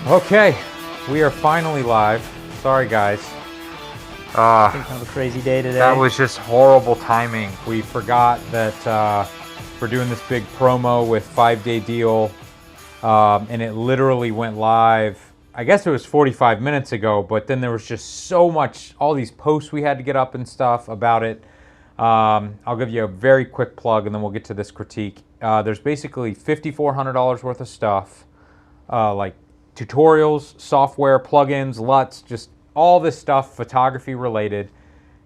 Okay, we are finally live. Sorry, guys. Kind of a crazy day today. That was just horrible timing. We forgot that we're doing this big promo with 5-day deal, and it literally went live. I guess it was 45 minutes ago, but then there was just so much, all these posts we had to get up and stuff about it. I'll give you a very quick plug, and then we'll get to this critique. There's basically $5,400 worth of stuff, like tutorials, software, plugins, LUTs, just all this stuff photography related.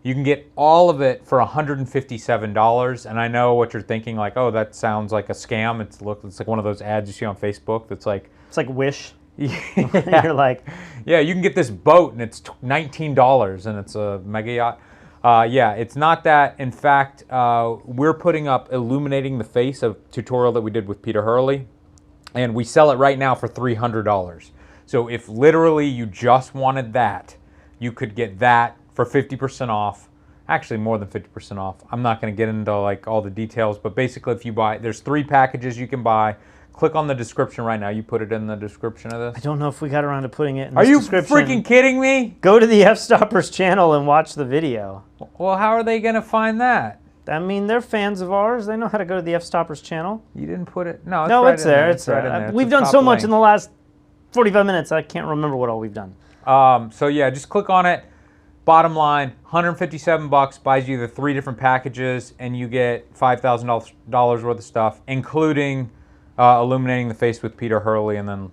You can get all of it for $157. And I know what you're thinking, like, oh, that sounds like a scam. It's like one of those ads you see on Facebook that's like, it's like Wish. Yeah. You're like, yeah, you can get this boat and it's $19 and it's a mega yacht. Yeah, it's not that. In fact, we're putting up Illuminating the Face, a tutorial that we did with Peter Hurley, and we sell it right now for $300. So if literally you just wanted that, you could get that for 50% off. Actually, more than 50% off. I'm not going to get into like all the details, but basically if you buy, there's 3 packages you can buy. Click on the description right now. You put it in the description of this? I don't know if we got around to putting it in the description. Are you freaking kidding me? Go to the F-Stoppers channel and watch the video. Well, how are they going to find that? I mean, they're fans of ours. They know how to go to the F-Stoppers channel. You didn't put it? No, it's there. It's right in there. We've done so much in the last 45 minutes, I can't remember what all we've done. So yeah, just click on it. Bottom line, $157 buys you the 3 different packages, and you get $5,000 worth of stuff, including Illuminating the Face with Peter Hurley, and then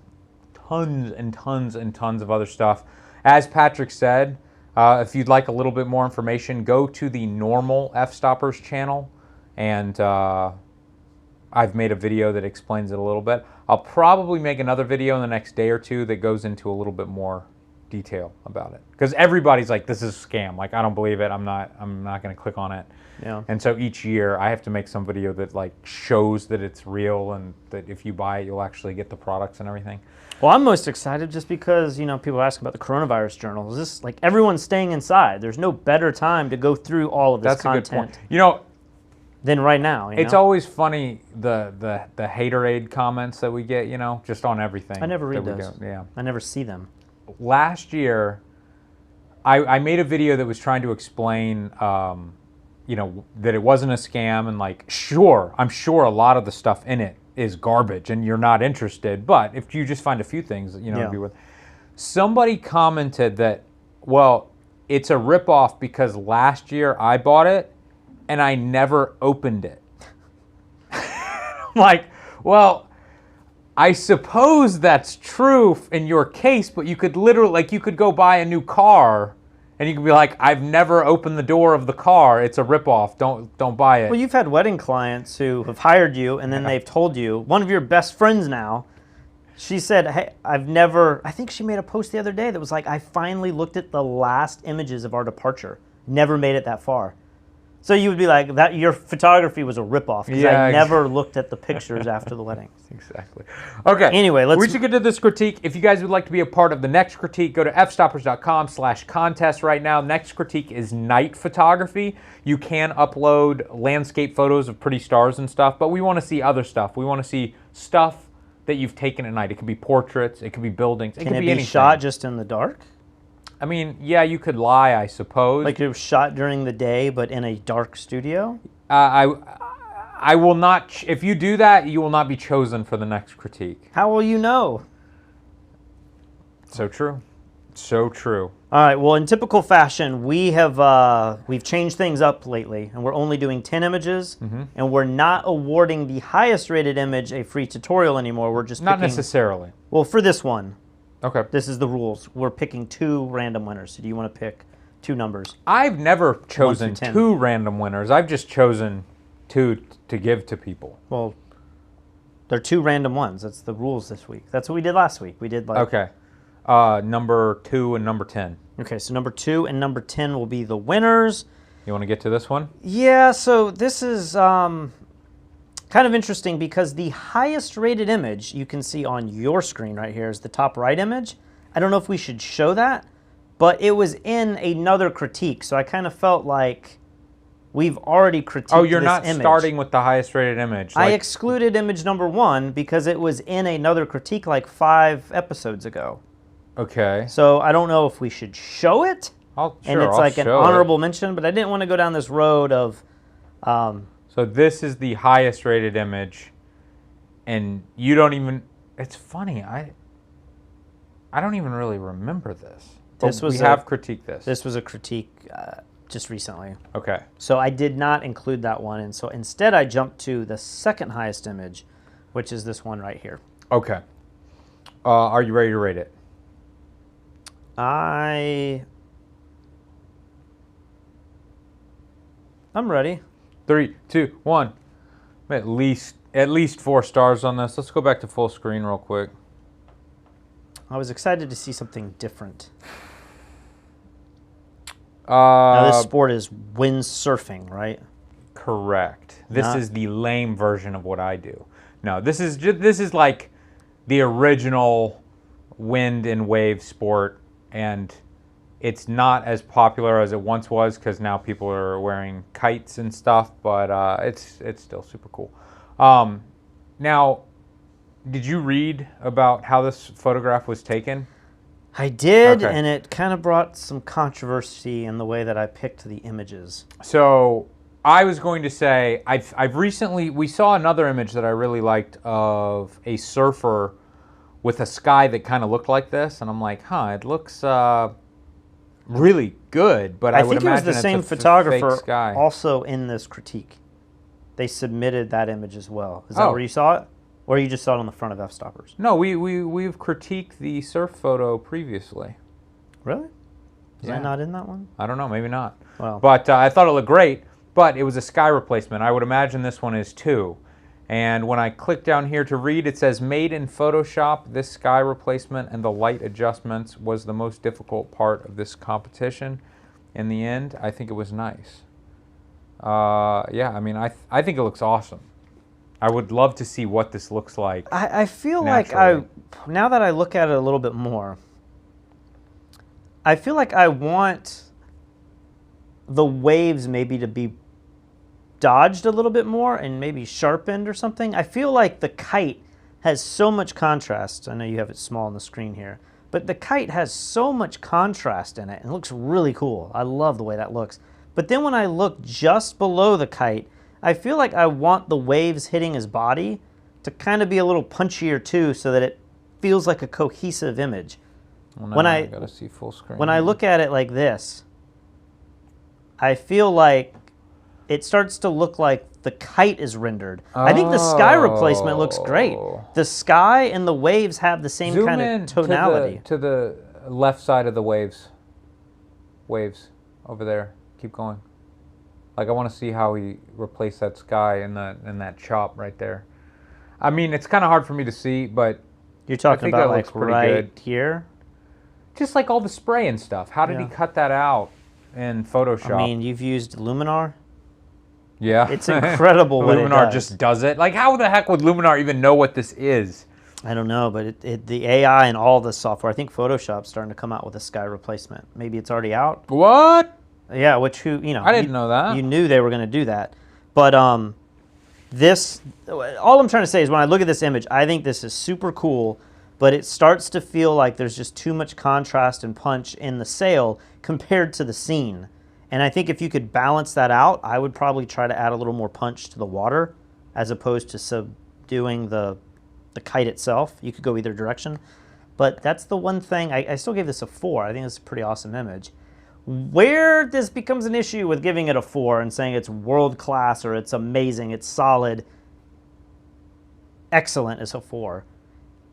tons and tons and tons of other stuff. As Patrick said, if you'd like a little bit more information, go to the normal F-Stoppers channel, and I've made a video that explains it a little bit. I'll probably make another video in the next day or 2 that goes into a little bit more detail about it, because everybody's like, this is a scam. Like, I don't believe it. I'm not going to click on it. Yeah. And so each year I have to make some video that like shows that it's real and that if you buy it, you'll actually get the products and everything. Well, I'm most excited just because, you know, people ask about the coronavirus journal. Is this like everyone's staying inside? There's no better time to go through all of this content. That's a good point. You know, than right now. It's always funny the haterade comments that we get, you know, just on everything. I never read those. Yeah. I never see them. Last year, I made a video that was trying to explain, you know, that it wasn't a scam, and like, sure, I'm sure a lot of the stuff in it is garbage and you're not interested, but if you just find a few things, you know, to be with. Somebody commented that, well, it's a ripoff because last year I bought it and I never opened it. I'm like, well, I suppose that's true in your case, but you could literally, like, you could go buy a new car and you could be like, I've never opened the door of the car. It's a ripoff. Don't buy it. Well, you've had wedding clients who have hired you and then they've told you, one of your best friends now, she said, hey, I think she made a post the other day that was like, I finally looked at the last images of our departure. Never made it that far. So you would be like, that your photography was a ripoff because I never looked at the pictures after the wedding. Exactly. Okay. Anyway, we should get to this critique. If you guys would like to be a part of the next critique, go to fstoppers.com/contest right now. Next critique is night photography. You can upload landscape photos of pretty stars and stuff, but we want to see other stuff. We want to see stuff that you've taken at night. It could be portraits. It could be buildings. It could be anything. Shot just in the dark? I mean, yeah, you could lie, I suppose. Like it was shot during the day, but in a dark studio? I will not. If you do that, you will not be chosen for the next critique. How will you know? So true. So true. All right. Well, in typical fashion, we've changed things up lately, and we're only doing 10 images, and we're not awarding the highest rated image a free tutorial anymore. We're just not necessarily. Well, for this one. Okay. This is the rules. We're picking 2 random winners. So do you want to pick 2 numbers? I've never chosen 2 random winners. I've just chosen 2 to give to people. Well, they're 2 random ones. That's the rules this week. That's what we did last week. We did like... Okay. Number 2 and number 10. Okay, so number 2 and number 10 will be the winners. You want to get to this one? Yeah, so this is kind of interesting because the highest rated image you can see on your screen right here is the top right image. I don't know if we should show that, but it was in another critique, so I kind of felt like we've already critiqued Oh, you're this not image. starting with the highest rated image. I excluded image number 1 because it was in another critique like 5 episodes ago. Okay. So I don't know if we should show it. And it's like an honorable mention, but I didn't want to go down this road of... so this is the highest rated image, and you don't even... It's funny, I don't even really remember this. We have critiqued this. This was a critique just recently. Okay. So I did not include that one, and so instead I jumped to the second highest image, which is this one right here. Okay. Are you ready to rate it? I'm ready. 3, 2, 1. At least 4 stars on this. Let's go back to full screen real quick. I was excited to see something different. Now this sport is windsurfing, right? Correct. This is the lame version of what I do. No, this is like the original wind and wave sport, and it's not as popular as it once was because now people are wearing kites and stuff, but it's still super cool. Now, did you read about how this photograph was taken? I did, Okay. and it kind of brought some controversy in the way that I picked the images. So I was going to say, we saw another image that I really liked of a surfer with a sky that kind of looked like this, and I'm like, it looks really good, but I would think it was imagine the it's same a photographer fake sky. also in this critique. They submitted that image as well. Is that Oh. where you saw it? Or you just saw it on the front of F-Stoppers? No, we've critiqued the surf photo previously. Really? Was I Yeah. not in that one? I don't know, maybe not. Well, But I thought it looked great, but it was a sky replacement. I would imagine this one is too. And when I click down here to read, it says, made in Photoshop, this sky replacement and the light adjustments was the most difficult part of this competition. In the end, I think it was nice. Yeah, I mean, I think it looks awesome. I would love to see what this looks like. I feel naturally. now that I look at it a little bit more, I feel like I want the waves maybe to be dodged a little bit more and maybe sharpened or something. I feel like the kite has so much contrast. I know you have it small on the screen here, but the kite has so much contrast in it and it looks really cool. I love the way that looks. But then when I look just below the kite, I feel like I want the waves hitting his body to kind of be a little punchier too, so that it feels like a cohesive image. Well, now When I gotta see full screen. When I look at it like this, I feel like it starts to look like the kite is rendered. I think the sky replacement looks great. The sky and the waves have the same Zoom kind in of tonality. to the left side of the waves. Waves over there. Keep going. Like, I want to see how he replaced that sky in that chop right there. I mean, it's kind of hard for me to see, but You're talking think about that looks like pretty right good. here. just like all the spray and stuff. How did he Yeah. cut that out in Photoshop? I mean, you've used Luminar. yeah, It's incredible what it Luminar does. just does it. Like, how the heck would Luminar even know what this is? I don't know, but the AI and all the software, I think Photoshop's starting to come out with a sky replacement. Maybe it's already out. What? Yeah, which I didn't know that. You knew they were going to do that. But this, all I'm trying to say is when I look at this image, I think this is super cool, but it starts to feel like there's just too much contrast and punch in the sail compared to the scene. And I think if you could balance that out, I would probably try to add a little more punch to the water as opposed to subduing the kite itself. You could go either direction. But that's the one thing, I still gave this a 4. I think it's a pretty awesome image. Where this becomes an issue with giving it a 4 and saying it's world class or it's amazing, it's solid, excellent is a 4,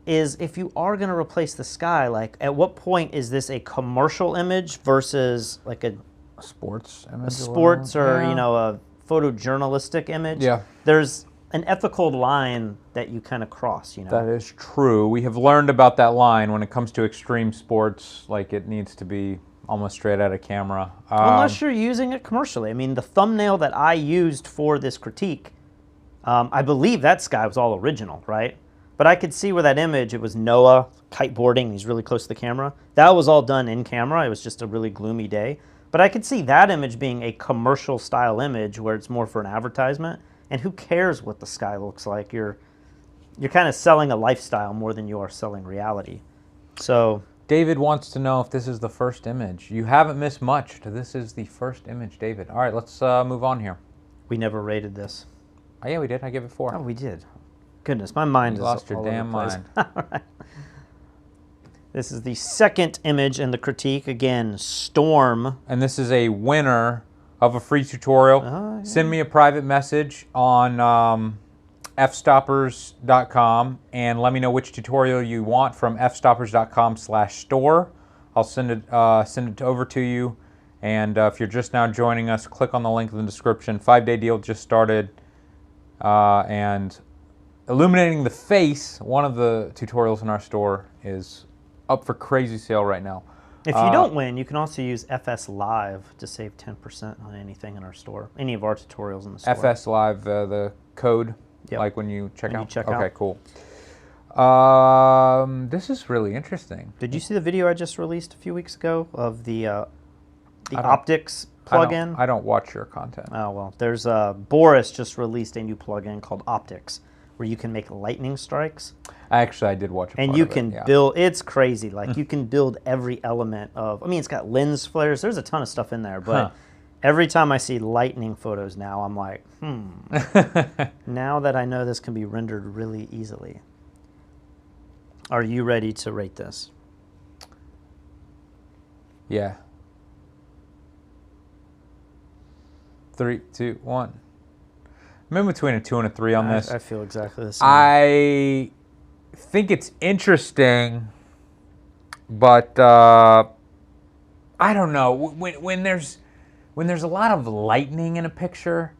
is if you are going to replace the sky, like at what point is this a commercial image versus like a Sports image. a sports or Yeah. you know, a photojournalistic image? Yeah. There's an ethical line that you kind of cross, you know. That is true. We have learned about that line when it comes to extreme sports. Like, it needs to be almost straight out of camera. Unless you're using it commercially. I mean, the thumbnail that I used for this critique, I believe that sky was all original, right? But I could see where that image, it was Noah kiteboarding, he's really close to the camera. That was all done in camera. It was just a really gloomy day. But But I could see that image being a commercial style image where it's more for an advertisement. And who cares what the sky looks like? You're kind of selling a lifestyle more than you are selling reality. So David wants to know if this is the first image. You haven't missed much. This is the first image, David. All right, let's move on here. we never rated this. Oh, yeah, we did. I gave it 4. Oh, we did. Goodness, my mind You is lost your all over damn the place. mind. All right. This is the second image in the critique. Again, storm. And this is a winner of a free tutorial. Oh, yeah. Send me a private message on fstoppers.com and let me know which tutorial you want from fstoppers.com/store. I'll send it over to you. And if you're just now joining us, click on the link in the description. 5-day deal just started. And illuminating the face, one of the tutorials in our store, is up for crazy sale right now. If you don't win, you can also use FS Live to save 10% on anything in our store. Any of our tutorials in the store. FS Live, the code, Yep. like when you check When you out? check okay, out. cool. This is really interesting. Did you see the video I just released a few weeks ago of the don't- optics plugin? I don't watch your content. Oh, well, there's Boris just released a new plugin called Optics, where you can make lightning strikes. Actually, I did watch a And part you of it, can yeah. build, it's crazy. Like, you can build every element of, I mean, it's got lens flares. There's a ton of stuff in there. But Huh. every time I see lightning photos now, I'm like, now that I know this can be rendered really easily. Are you ready to rate this? Yeah. 3, 2, 1. I'm in between a 2 and a 3 on this. I feel exactly the same. I think it's interesting, but I don't know. When there's a lot of lightning in a picture,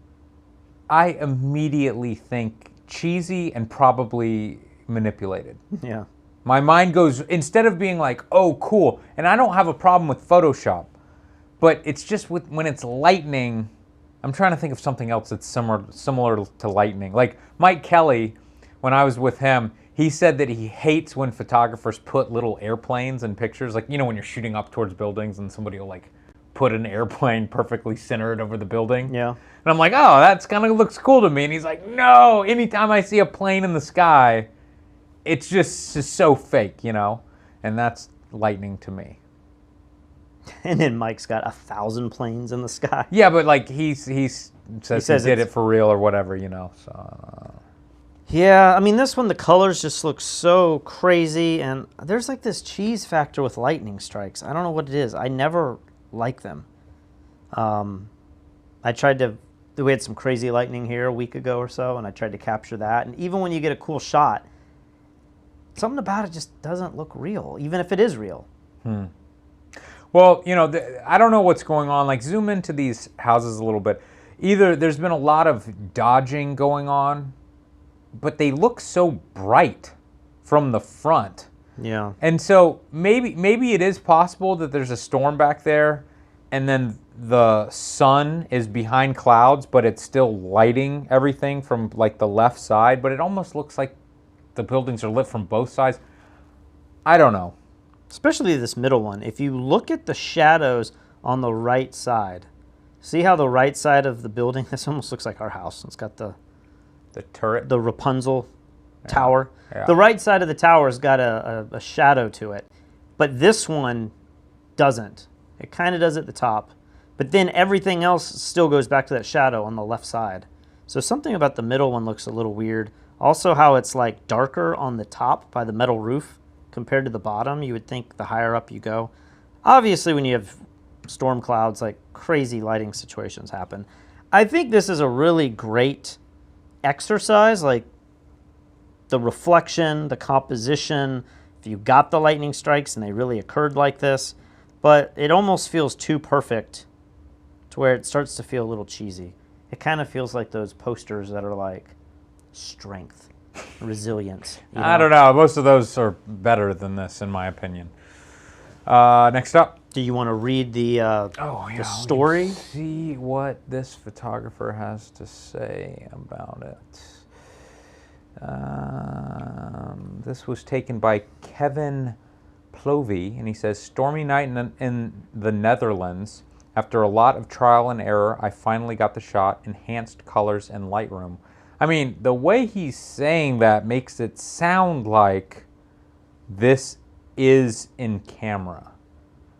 I immediately think cheesy and probably manipulated. Yeah. My mind goes, instead of being like, oh, cool, and I don't have a problem with Photoshop, but it's just when it's lightning, I'm trying to think of something else that's similar to lightning. Like Mike Kelly, when I was with him, he said that he hates when photographers put little airplanes in pictures. Like, you know, when you're shooting up towards buildings and somebody will like put an airplane perfectly centered over the building. Yeah. And I'm like, oh, that's kind of looks cool to me. And he's like, no, anytime I see a plane in the sky, it's just so fake, you know? And that's lightning to me. And then Mike's got 1,000 planes in the sky. Yeah, but like he says he did it's- it for real or whatever, you know. So Yeah, I mean, this one, the colors just look so crazy, and there's like this cheese factor with lightning strikes. I don't know what it is. I never like them. I tried to, we had some crazy lightning here a week ago or so, and I tried to capture that. And even when you get a cool shot, something about it just doesn't look real, even if it is real. well, you know, I don't know what's going on. Like, zoom into these houses a little bit. Either there's been a lot of dodging going on, but they look so bright from the front. Yeah. And so maybe it is possible that there's a storm back there and then the sun is behind clouds, but it's still lighting everything from like the left side, but it almost looks like the buildings are lit from both sides. I don't know. Especially this middle one. If you look at the shadows on the right side, see how the right side of the building, this almost looks like our house. It's got the turret. the Rapunzel tower. Yeah. The right side of the tower's got a shadow to it, but this one doesn't. It kind of does at the top, but then everything else still goes back to that shadow on the left side. So something about the middle one looks a little weird. Also how it's like darker on the top by the metal roof compared to the bottom. You would think the higher up you go. Obviously when you have storm clouds, like crazy lighting situations happen. I think this is a really great exercise, like the reflection, the composition, if you got the lightning strikes and they really occurred like this, but it almost feels too perfect to where it starts to feel a little cheesy. It kind of feels like those posters that are like strength, resilience. You I don't know. Most of those are better than this, in my opinion. Next up. Do you want to read the The story? See what this photographer has to say about it. This was taken by Kevin Plovey, and he says, stormy night in the Netherlands After a lot of trial and error, I finally got the shot, enhanced colors in Lightroom. I mean, the way he's saying that makes it sound like this is in camera.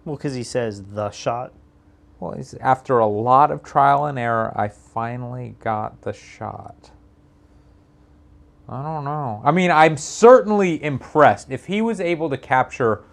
Well, because he says the shot. Well, it's after a lot of trial and error, I finally got the shot. I don't know. I mean, I'm certainly impressed. If he was able to capture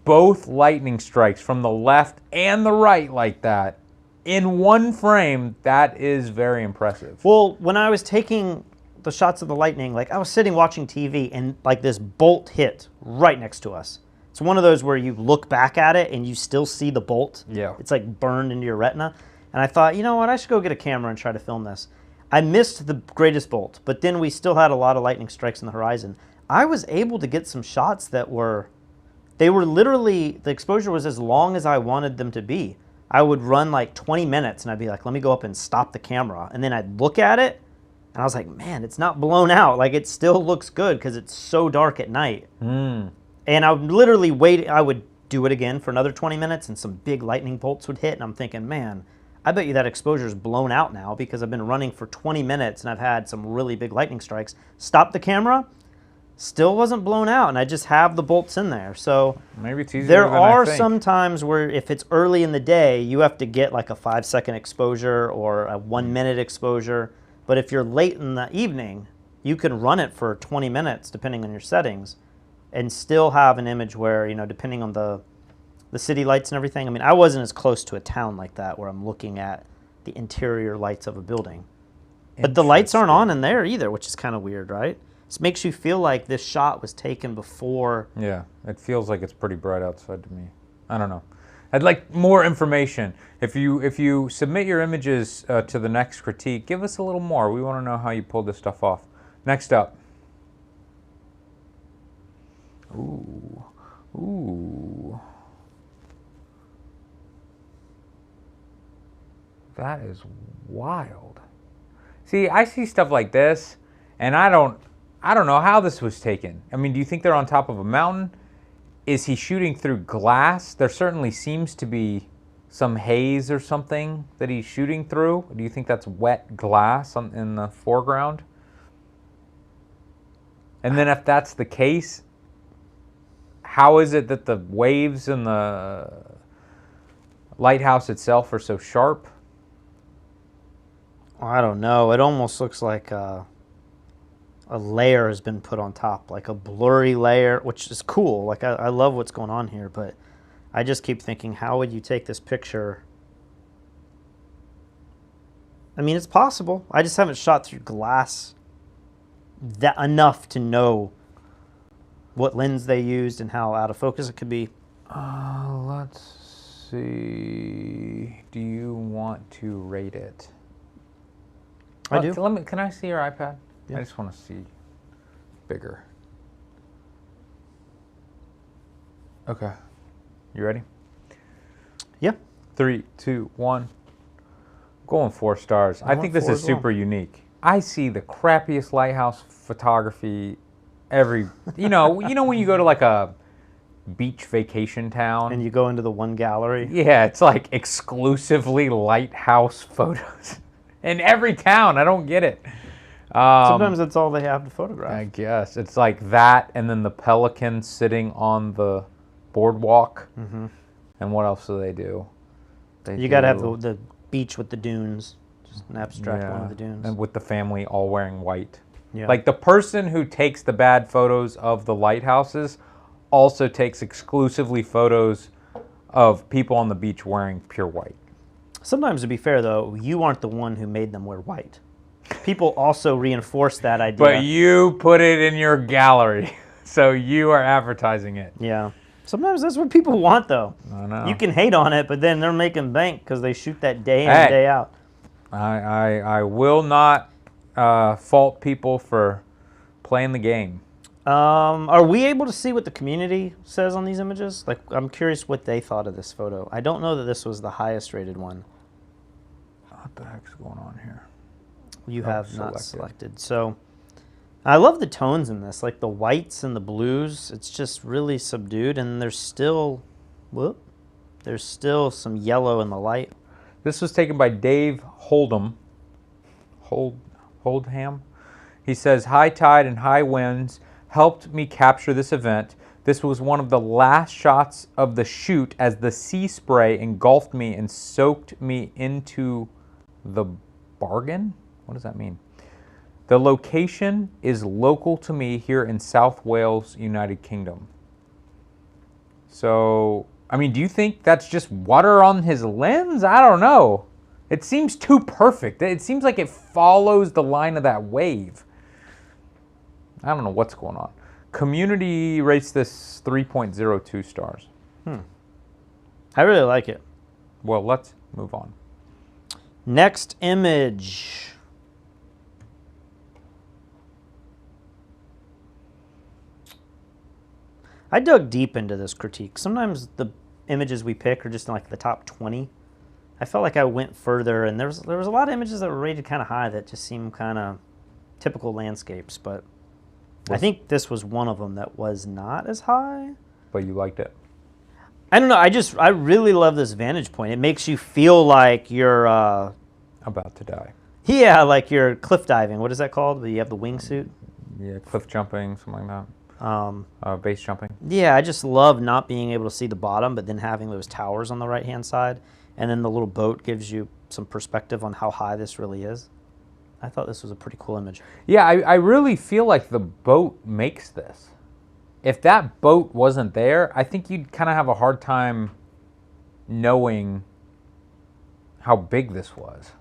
both lightning strikes from the left and the right like that in one frame, that is very impressive. Well, when I was taking the shots of the lightning, like I was sitting watching TV and like this bolt hit right next to us. It's one of those where you look back at it and you still see the bolt. Yeah. It's like burned into your retina. And I thought, you know what, I should go get a camera and try to film this. I missed the greatest bolt, but then we still had a lot of lightning strikes on the horizon. I was able to get some shots that were, they were literally, the exposure was as long as I wanted them to be. I would run like 20 minutes and I'd be like, let me go up and stop the camera. And then I'd look at it and I was like, man, it's not blown out. Like it still looks good because it's so dark at night. And I would literally wait, I would do it again for another 20 minutes and some big lightning bolts would hit. And I'm thinking, man, I bet you that exposure is blown out now because I've been running for 20 minutes and I've had some really big lightning strikes. Stop the camera, still wasn't blown out, and I just have the bolts in there. So maybe it's easier there than are I think. some times where if it's early in the day, you have to get like a 5-second exposure or a 1-minute exposure. But if you're late in the evening, you can run it for 20 minutes depending on your settings and still have an image where, you know, depending on the city lights and everything. I mean, I wasn't as close to a town like that where I'm looking at the interior lights of a building. But the lights aren't on in there either, which is kind of weird, right? This makes you feel like this shot was taken before. Yeah, it feels like it's pretty bright outside to me. I don't know. I'd like more information. If you submit your images to the next critique, give us a little more. We want to know how you pulled this stuff off. Next up. Ooh. Ooh. That is wild. See, I see stuff like this, and I don't know how this was taken. I mean, do you think they're on top of a mountain? Is he shooting through glass? There certainly seems to be some haze or something that he's shooting through. Do you think that's wet glass in the foreground? And then if that's the case, how is it that the waves in the lighthouse itself are so sharp? I don't know. It almost looks like a layer has been put on top, like a blurry layer, which is cool. Like I love what's going on here, but I just keep thinking, how would you take this picture? I mean, it's possible. I just haven't shot through glass that enough to know what lens they used and how out of focus it could be. Let's see. Do you want to rate it? I do. Can I see your iPad? Yeah. I just want to see bigger. Okay. You ready? Yeah. 3, 2, 1. Going 4 stars. I think this is super unique. I see the crappiest lighthouse photography every. You know when you go to like a beach vacation town And you go into the one gallery. Yeah, it's like exclusively lighthouse photos. In every town, I don't get it. Sometimes that's all they have to photograph. I guess. It's like that and then the pelican sitting on the boardwalk. Mm-hmm. And what else do they do? You got to have the beach with the dunes. Just an abstract one of the dunes. And with the family all wearing white. Yeah. Like the person who takes the bad photos of the lighthouses also takes exclusively photos of people on the beach wearing pure white. Sometimes, to be fair, though, you aren't the one who made them wear white. People also reinforce that idea. But you put it in your gallery, so you are advertising it. Yeah. Sometimes that's what people want, though. I know. You can hate on it, but then they're making bank because they shoot that day in and day out. I will not fault people for playing the game. Are we able to see what the community says on these images? Like, I'm curious what they thought of this photo. I don't know that this was the highest rated one. What the heck's going on here? You have not selected. So, I love the tones in this, like the whites and the blues. It's just really subdued, and there's still some yellow in the light. This was taken by Dave Holdham. Holdham? He says, high tide and high winds helped me capture this event. This was one of the last shots of the shoot as the sea spray engulfed me and soaked me into the bargain? What does that mean? The location is local to me here in South Wales, United Kingdom. So, I mean, do you think that's just water on his lens? I don't know. It seems too perfect. It seems like it follows the line of that wave. I don't know what's going on. Community rates this 3.02 stars. I really like it. Well, let's move on. Next image. I dug deep into this critique. Sometimes the images we pick are just in like the top 20. I felt like I went further, and there was a lot of images that were rated kind of high that just seemed kind of typical landscapes, but I think this was one of them that was not as high. But you liked it. I don't know. I really love this vantage point. It makes you feel like you're About to die. yeah, like you're cliff diving. What is that called? You have the wingsuit. Yeah, cliff jumping, something like that. Base jumping. Yeah, I just love not being able to see the bottom, but then having those towers on the right-hand side, and then the little boat gives you some perspective on how high this really is. I thought this was a pretty cool image. Yeah, I really feel like the boat makes this. If that boat wasn't there, I think you'd kind of have a hard time knowing how big this was.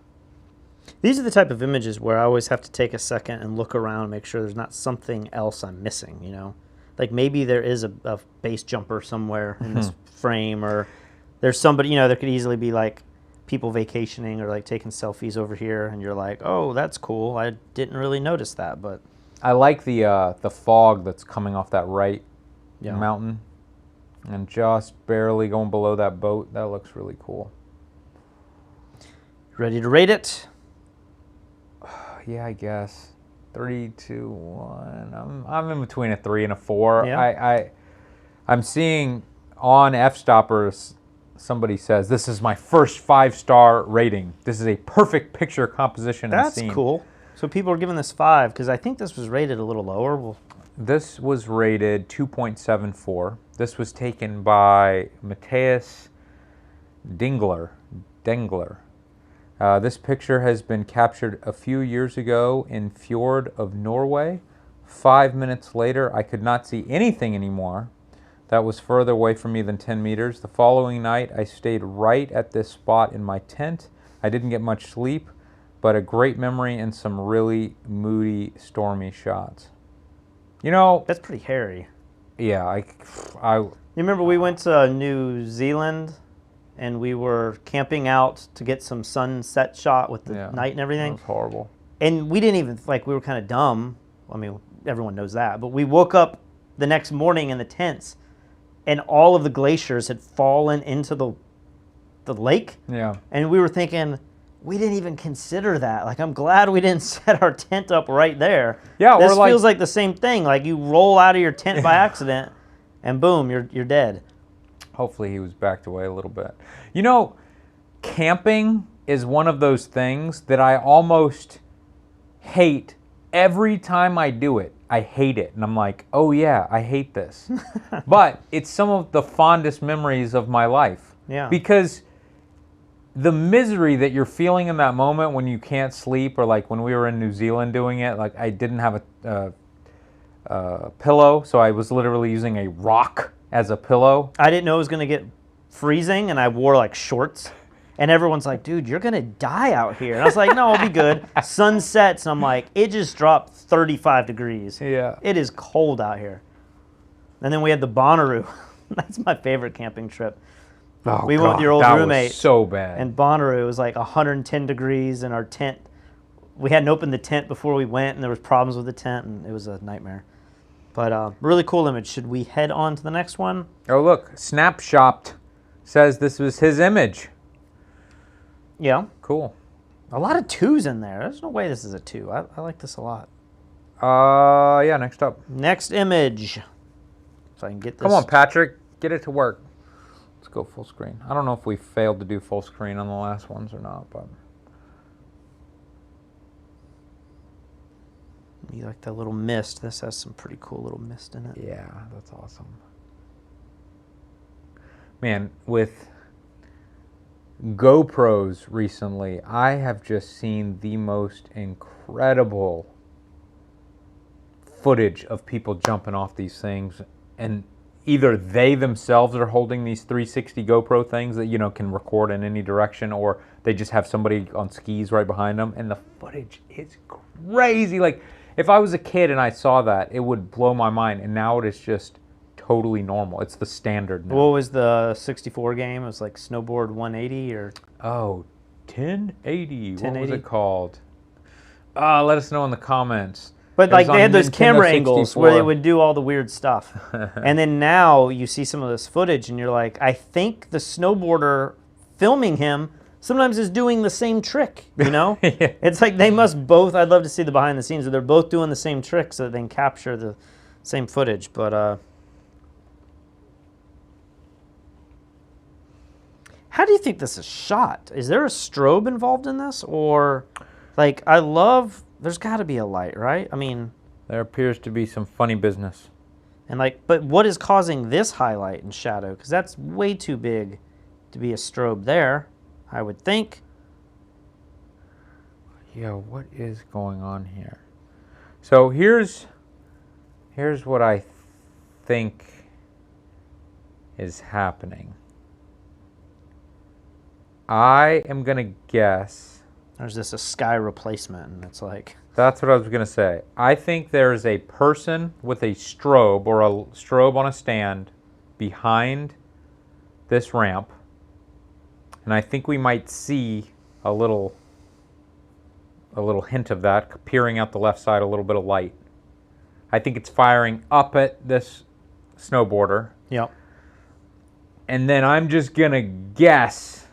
These are the type of images where I always have to take a second and look around and make sure there's not something else I'm missing, you know? Like maybe there is a base jumper somewhere in this frame, or there's somebody, you know, there could easily be like people vacationing or like taking selfies over here, and you're like, oh, that's cool. I didn't really notice that, but... I like the fog that's coming off that right mountain and just barely going below that boat. That looks really cool. Ready to rate it? Yeah, I guess 3, 2, 1. I'm in between a 3 and a 4. Yeah. I'm seeing on F-Stoppers somebody says this is my first 5-star rating. This is a perfect picture composition and scene. That's cool. So people are giving this 5 because I think this was rated a little lower. Well, this was rated 2.74. This was taken by Matthias Dengler. This picture has been captured a few years ago in Fjord of Norway. 5 minutes later, I could not see anything anymore. That was further away from me than 10 meters. The following night, I stayed right at this spot in my tent. I didn't get much sleep, but a great memory and some really moody, stormy shots. You know... That's pretty hairy. Yeah, You remember we went to New Zealand and we were camping out to get some sunset shot with the night and everything? That was horrible. And we didn't even, like, we were kind of dumb. I mean, everyone knows that. But we woke up the next morning in the tents, and all of the glaciers had fallen into the lake. Yeah. And we were thinking, we didn't even consider that. Like, I'm glad we didn't set our tent up right there. Yeah, this or feels like the same thing. Like, you roll out of your tent by accident, and boom, you're dead. Hopefully he was backed away a little bit. You know, camping is one of those things that I almost hate every time I do it. I hate it. And I'm like, oh yeah, I hate this. But it's some of the fondest memories of my life. Yeah. Because the misery that you're feeling in that moment when you can't sleep, or like when we were in New Zealand doing it, like I didn't have a pillow, so I was literally using a rock as a pillow. I didn't know it was going to get freezing, and I wore like shorts. And everyone's like, dude, you're going to die out here. And I was like, no, I'll be good. Sun sets, and I'm like, it just dropped 35 degrees. Yeah. It is cold out here. And then we had the Bonnaroo. That's my favorite camping trip. Oh, we went with your old that roommate. Was so bad. And Bonnaroo was like 110 degrees in our tent. We hadn't opened the tent before we went, and there was problems with the tent, and it was a nightmare. But really cool image. Should we head on to the next one? Oh, look. Snapshot says this was his image. Yeah. Cool. A lot of 2s in there. There's no way this is a 2. I like this a lot. Yeah, next up. Next image. If I can get this. Come on, Patrick. Get it to work. Let's go full screen. I don't know if we failed to do full screen on the last ones or not, but You like that little mist. This has some pretty cool little mist in it. yeah, that's awesome. Man, with GoPros recently, I have just seen the most incredible footage of people jumping off these things, and either they themselves are holding these 360 GoPro things that, you know, can record in any direction, or they just have somebody on skis right behind them, and the footage is crazy. Like, if I was a kid and I saw that, it would blow my mind, and now it is just totally normal. It's the standard now. What was the 64 game? It was like Snowboard 180 or... Oh, 1080. What was 1080? it called? Let us know in the comments. But It like was they on had those Nintendo camera angles where they 64. would do all the weird stuff. And then now you see some of this footage and you're like, I think the snowboarder filming him sometimes is doing the same trick, you know? Yeah. It's like they must both, I'd love to see the behind the scenes, where they're both doing the same trick so that they can capture the same footage. But how do you think this is shot? Is there a strobe involved in this? Or, like, there's got to be a light, right? I mean... There appears to be some funny business. And like, but what is causing this highlight and shadow? Because that's way too big to be a strobe there, I would think. Yeah, what is going on here? So here's what I think is happening. I am gonna guess. There's this a sky replacement, and it's like... That's what I was gonna say. I think there's a person with a strobe, or a strobe on a stand behind this ramp, and I think we might see a little hint of that peering out the left side, a little bit of light. I think it's firing up at this snowboarder. Yep. And then I'm just gonna guess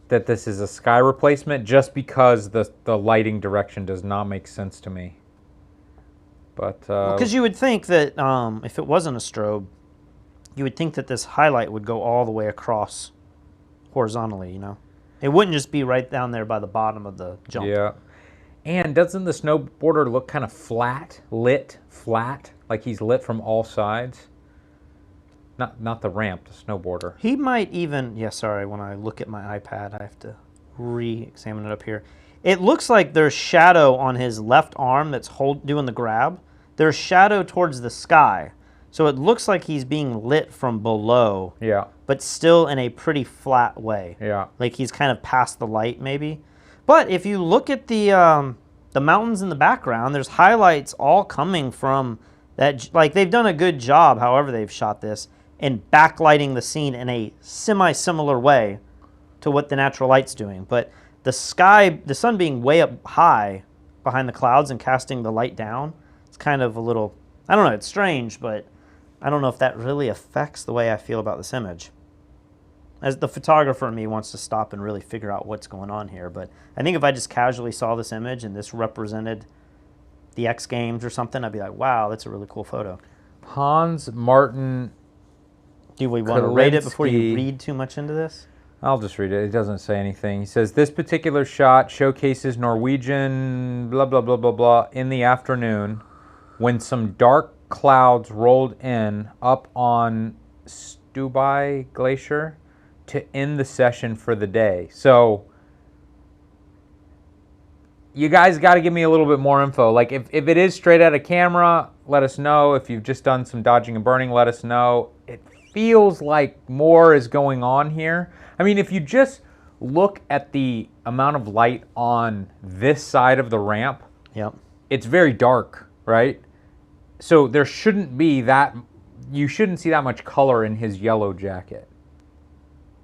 that this is a sky replacement, just because the lighting direction does not make sense to me. But Because you would think that if it wasn't a strobe, you would think that this highlight would go all the way across horizontally, you know? It wouldn't just be right down there by the bottom of the jump. yeah. And doesn't the snowboarder look kind of lit flat, like he's lit from all sides? Not the ramp, the snowboarder. He might even, yeah, sorry, when I look at my iPad, I have to re-examine it up here. It looks like there's shadow on his left arm that's doing the grab. There's shadow towards the sky. So it looks like he's being lit from below, Yeah, but still in a pretty flat way. yeah. Like he's kind of past the light, maybe. But if you look at the mountains in the background, there's highlights all coming from that. Like they've done a good job, however they've shot this, in backlighting the scene in a semi-similar way to what the natural light's doing. But the sky, the sun being way up high behind the clouds and casting the light down, it's kind of a little, I don't know, it's strange, but I don't know if that really affects the way I feel about this image. As the photographer in me wants to stop and really figure out what's going on here. But I think if I just casually saw this image and this represented the X Games or something, I'd be like, wow, that's a really cool photo. Hans Martin. Do we want to rate it before you Kalinsky. read too much into this? I'll just read it. It doesn't say anything. He says, this particular shot showcases Norwegian blah, blah, blah, blah, blah in the afternoon when some dark clouds rolled in up on Stubai Glacier to end the session for the day. So you guys got to give me a little bit more info. Like if it is straight out of camera, let us know. If you've just done some dodging and burning, let us know. It feels like more is going on here. I mean, if you just look at the amount of light on this side of the ramp, Yep. it's very dark, right? So there shouldn't be that, you shouldn't see that much color in his yellow jacket.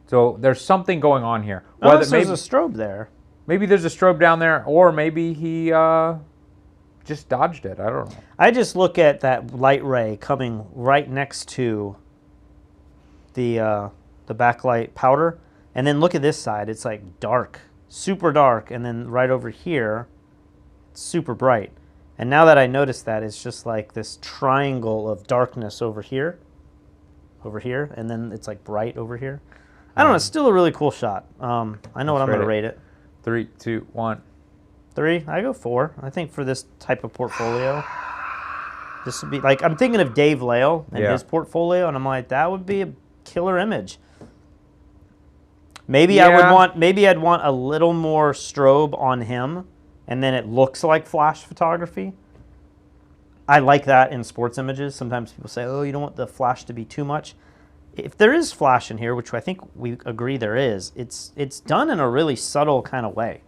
So there's something going on here. Unless there's a strobe there. Maybe there's a strobe down there, or maybe he just dodged it. I don't know. I just look at that light ray coming right next to the backlight powder, and then look at this side. It's like dark, super dark, and then right over here, it's super bright. And now that I notice that, it's just like this triangle of darkness over here. over here, and then it's like bright over here. I don't know. It's still a really cool shot. I know what I'm going to rate it. 3, 2, 1. 3. I go 4. I think for this type of portfolio, this would be like, I'm thinking of Dave Lale and his portfolio, and I'm like, that would be a killer image. Maybe I'd want a little more strobe on him, and then it looks like flash photography. I like that in sports images. Sometimes people say, oh, you don't want the flash to be too much. If there is flash in here, which I think we agree there is, it's done in a really subtle kind of way.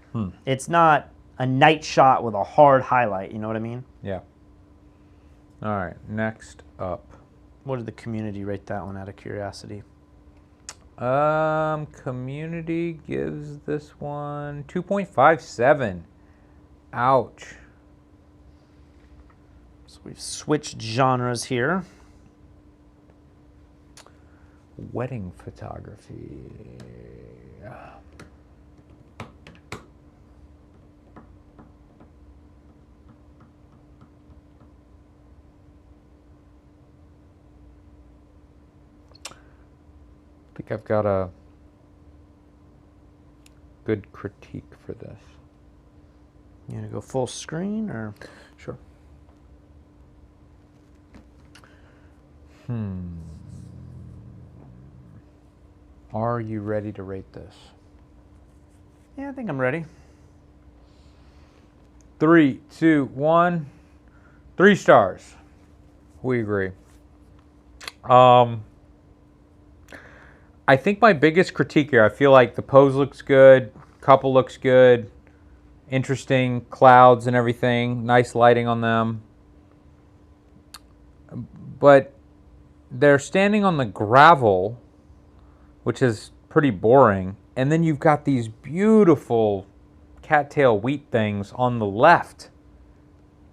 It's not a night shot with a hard highlight, you know what I mean? Yeah. All right, next up. What did the community rate that one out of curiosity? Community gives this one 2.57. Ouch. So we've switched genres here. Wedding photography. I think I've got a good critique for this. You gonna go full screen or? Sure. Are you ready to rate this? Yeah, I think I'm ready. 3, 2, 1. 3 stars. We agree. I think my biggest critique here, I feel like the pose looks good, couple looks good, interesting clouds and everything, nice lighting on them. But they're standing on the gravel, which is pretty boring, and then you've got these beautiful cattail wheat things on the left.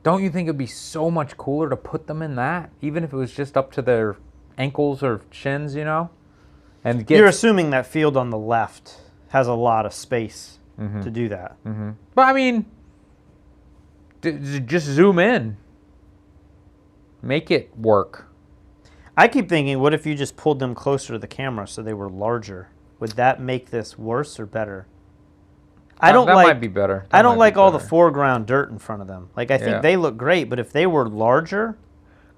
Don't you think it'd be so much cooler to put them in that, even if it was just up to their ankles or shins, you know? And you're assuming that field on the left has a lot of space to do that. But I mean, just zoom in. Make it work. I keep thinking, what if you just pulled them closer to the camera so they were larger? Would that make this worse or better? That might be better. I don't like all the foreground dirt in front of them. Like, I think they look great, but if they were larger...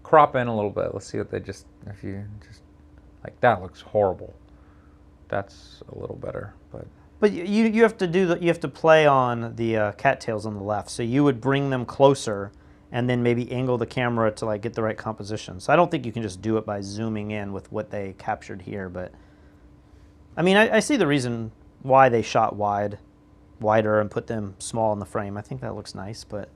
Crop in a little bit. Let's see what if you just... Like, that looks horrible. That's a little better, but... But you have to you have to play on the cattails on the left. So you would bring them closer and then maybe angle the camera to like get the right composition. So I don't think you can just do it by zooming in with what they captured here. But I mean, I see the reason why they shot wider and put them small in the frame. I think that looks nice, but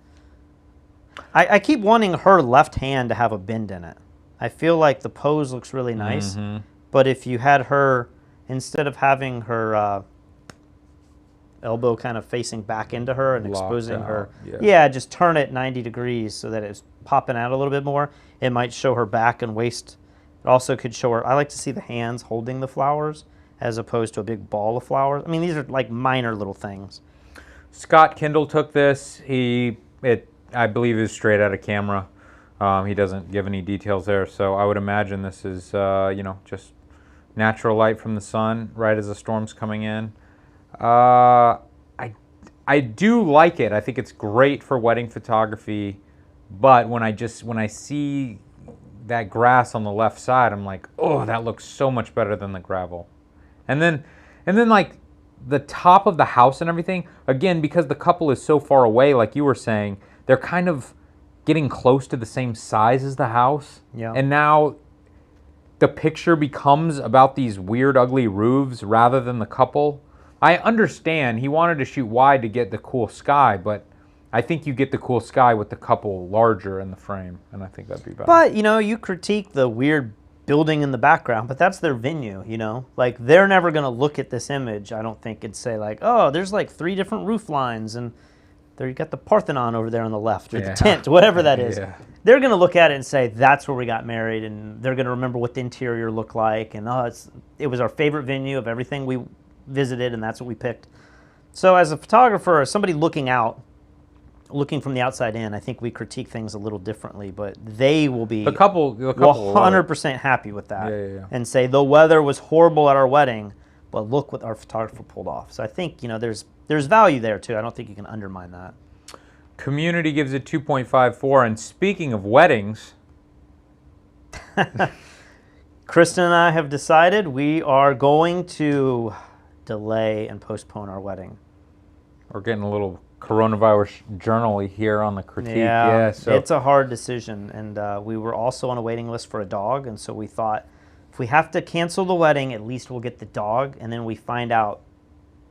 I keep wanting her left hand to have a bend in it. I feel like the pose looks really nice, but if you had her, instead of having her elbow kind of facing back into her and exposing her, just turn it 90 degrees so that it's popping out a little bit more. It might show her back and waist. It also could show her, I like to see the hands holding the flowers as opposed to a big ball of flowers. I mean, these are like minor little things. Scott Kendall took this. I believe is straight out of camera. He doesn't give any details there, so I would imagine this is, just natural light from the sun right as the storm's coming in. I do like it. I think it's great for wedding photography, but when I see that grass on the left side, I'm like, oh, that looks so much better than the gravel. And then like the top of the house and everything, again, because the couple is so far away, like you were saying, they're kind of getting close to the same size as the house. Yeah. And now the picture becomes about these weird, ugly roofs rather than the couple. I understand he wanted to shoot wide to get the cool sky, but I think you get the cool sky with the couple larger in the frame, and I think that'd be better. But, you critique the weird building in the background, but that's their venue, Like, they're never going to look at this image, I don't think, and say, like, oh, there's like 3 different roof lines, and there you got the Parthenon over there on the left, or the tent, whatever that is. Yeah. They're going to look at it and say, that's where we got married, and they're going to remember what the interior looked like, and it was our favorite venue of everything we visited, and that's what we picked. So as a photographer, as somebody looking out, looking from the outside in, I think we critique things a little differently, but they will be The couple 100% happy with that Yeah. and say the weather was horrible at our wedding, but look what our photographer pulled off. So I think, there's value there too. I don't think you can undermine that. Community gives it 2.54. And speaking of weddings, Kristen and I have decided we are going to delay and postpone our wedding. we're getting a little coronavirus journal-y here on the critique. Yeah, so it's a hard decision. And we were also on a waiting list for a dog. And so we thought if we have to cancel the wedding, at least we'll get the dog. And then we find out,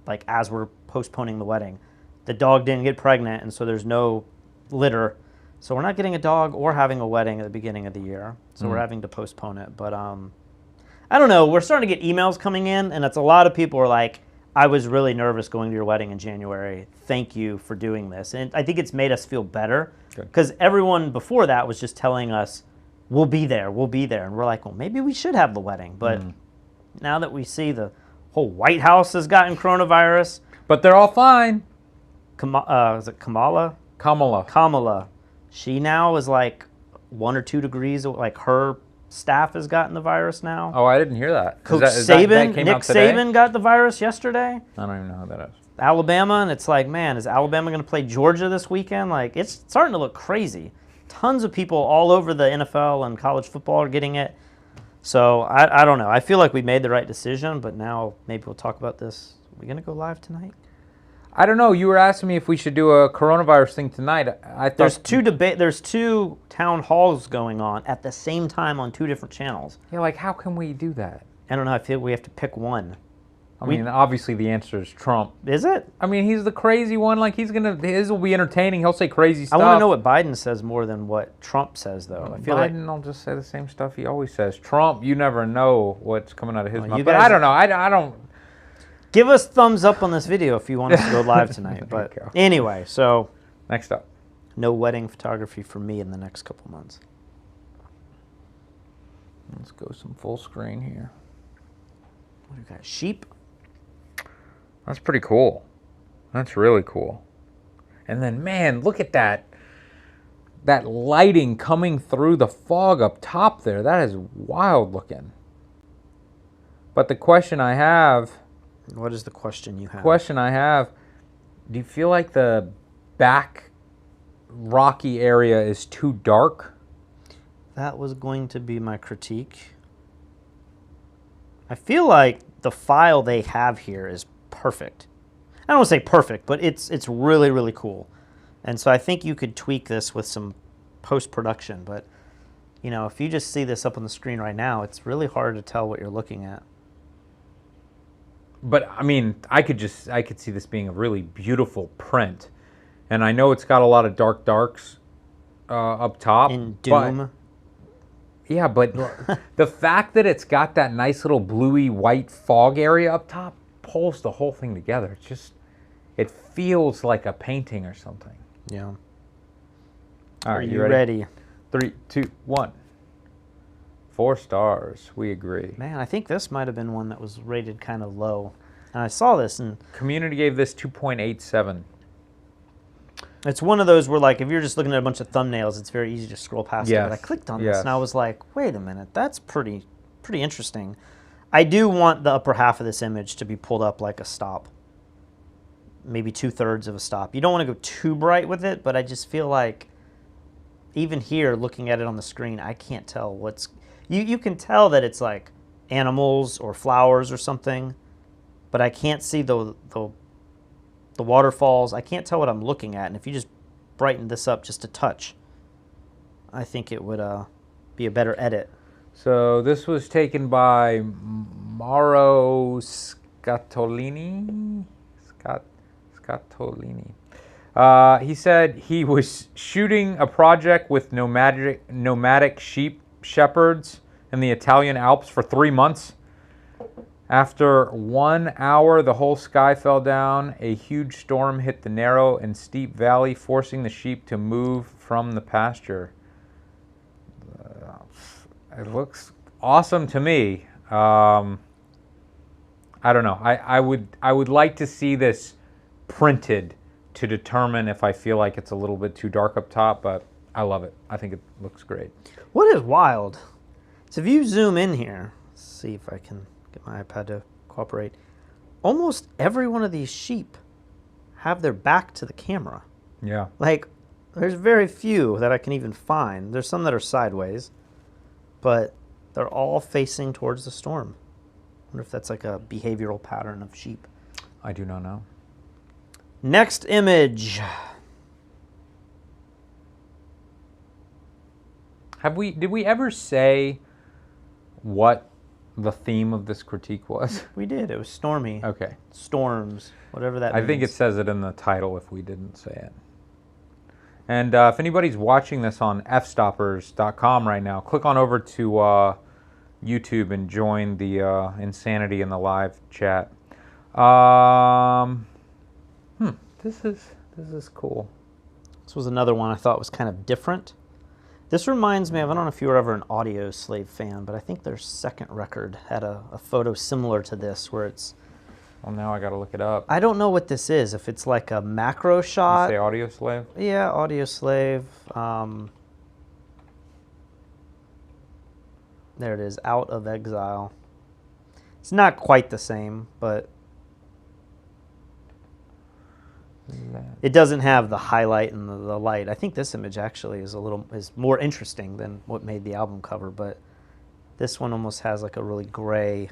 like, as we're postponing the wedding, the dog didn't get pregnant. And so there's no litter. So we're not getting a dog or having a wedding at the beginning of the year. So we're having to postpone it. But I don't know. We're starting to get emails coming in. And it's a lot of people are like, I was really nervous going to your wedding in January. Thank you for doing this. And I think it's made us feel better because everyone before that was just telling us, we'll be there. And we're like, well, maybe we should have the wedding. But now that we see the whole White House has gotten coronavirus. But they're all fine. Is it Kamala? Kamala. She now is like 1 or 2 degrees. Like her staff has gotten the virus now. Oh, I didn't hear that. Coach That came Nick out today? Saban got the virus yesterday. I don't even know who that is. Alabama, and it's like, man, is Alabama going to play Georgia this weekend? Like, it's starting to look crazy. Tons of people all over the NFL and college football are getting it. So I don't know. I feel like we made the right decision, but now maybe we'll talk about this. Are we going to go live tonight? I don't know. You were asking me if we should do a coronavirus thing tonight. I thought There's two town halls going on at the same time on 2 different channels. Yeah, like how can we do that? I don't know. I feel we have to pick one. I mean, obviously the answer is Trump. Is it? I mean, he's the crazy one. Like his will be entertaining. He'll say crazy stuff. I want to know what Biden says more than what Trump says, though. I feel Biden will just say the same stuff he always says. Trump, you never know what's coming out of his mouth. But guys, I don't know. I don't. Give us thumbs up on this video if you want us to go live tonight. But anyway, so Next up. no wedding photography for me in the next couple months. Let's go some full screen here. What do we got? Sheep? That's pretty cool. That's really cool. And then, man, look at that. That lighting coming through the fog up top there. That is wild looking. But the question I have... What is the question you have? Do you feel like the back rocky area is too dark? That was going to be my critique. I feel like the file they have here is perfect. I don't want to say perfect, but it's really, really cool. And so I think you could tweak this with some post-production. But, if you just see this up on the screen right now, it's really hard to tell what you're looking at. But, I mean, I could see this being a really beautiful print. And I know it's got a lot of darks up top. In Doom. Yeah, but the fact that it's got that nice little bluey white fog area up top pulls the whole thing together. It feels like a painting or something. Yeah. All Are right, you ready? 3, 2, 1. 4 stars. We agree. Man, I think this might have been one that was rated kind of low. And I saw this, and Community gave this 2.87. it's one of those where, like, if you're just looking at a bunch of thumbnails, it's very easy to scroll past it. But I clicked on this, and I was like, wait a minute, that's pretty interesting. I do want the upper half of this image to be pulled up like a stop. Maybe 2/3 of a stop. You don't want to go too bright with it, but I just feel like even here, looking at it on the screen, I can't tell what's... You can tell that it's like animals or flowers or something, but I can't see the waterfalls. I can't tell what I'm looking at. And if you just brighten this up just a touch, I think it would be a better edit. So this was taken by Mauro Scatolini. He said he was shooting a project with nomadic sheep shepherds in the Italian Alps for 3 months. After 1 hour, the whole sky fell down. A huge storm hit the narrow and steep valley, forcing the sheep to move from the pasture. It looks awesome to me. I don't know. I would like to see this printed to determine if I feel like it's a little bit too dark up top, but I love it. I think it looks great. What is wild? So if you zoom in here, let's see if I can get my iPad to cooperate. Almost every one of these sheep have their back to the camera. Yeah. Like, there's very few that I can even find. There's some that are sideways, but they're all facing towards the storm. I wonder if that's like a behavioral pattern of sheep. I do not know. Next image. Did we ever say what the theme of this critique was? We did. It was stormy. Okay. Storms, whatever that means. I think it says it in the title if we didn't say it. And if anybody's watching this on fstoppers.com right now, click on over to YouTube and join the insanity in the live chat. This is cool. This was another one I thought was kind of different. This reminds me of, I don't know if you were ever an Audio Slave fan, but I think their second record had a photo similar to this where it's... Well, now I got to look it up. I don't know what this is, if it's like a macro You shot. say Audio Slave? Yeah, Audio Slave. There it is, Out of Exile. It's not quite the same, but it doesn't have the highlight and the light. I think this image actually is more interesting than what made the album cover, but this one almost has like a really gray,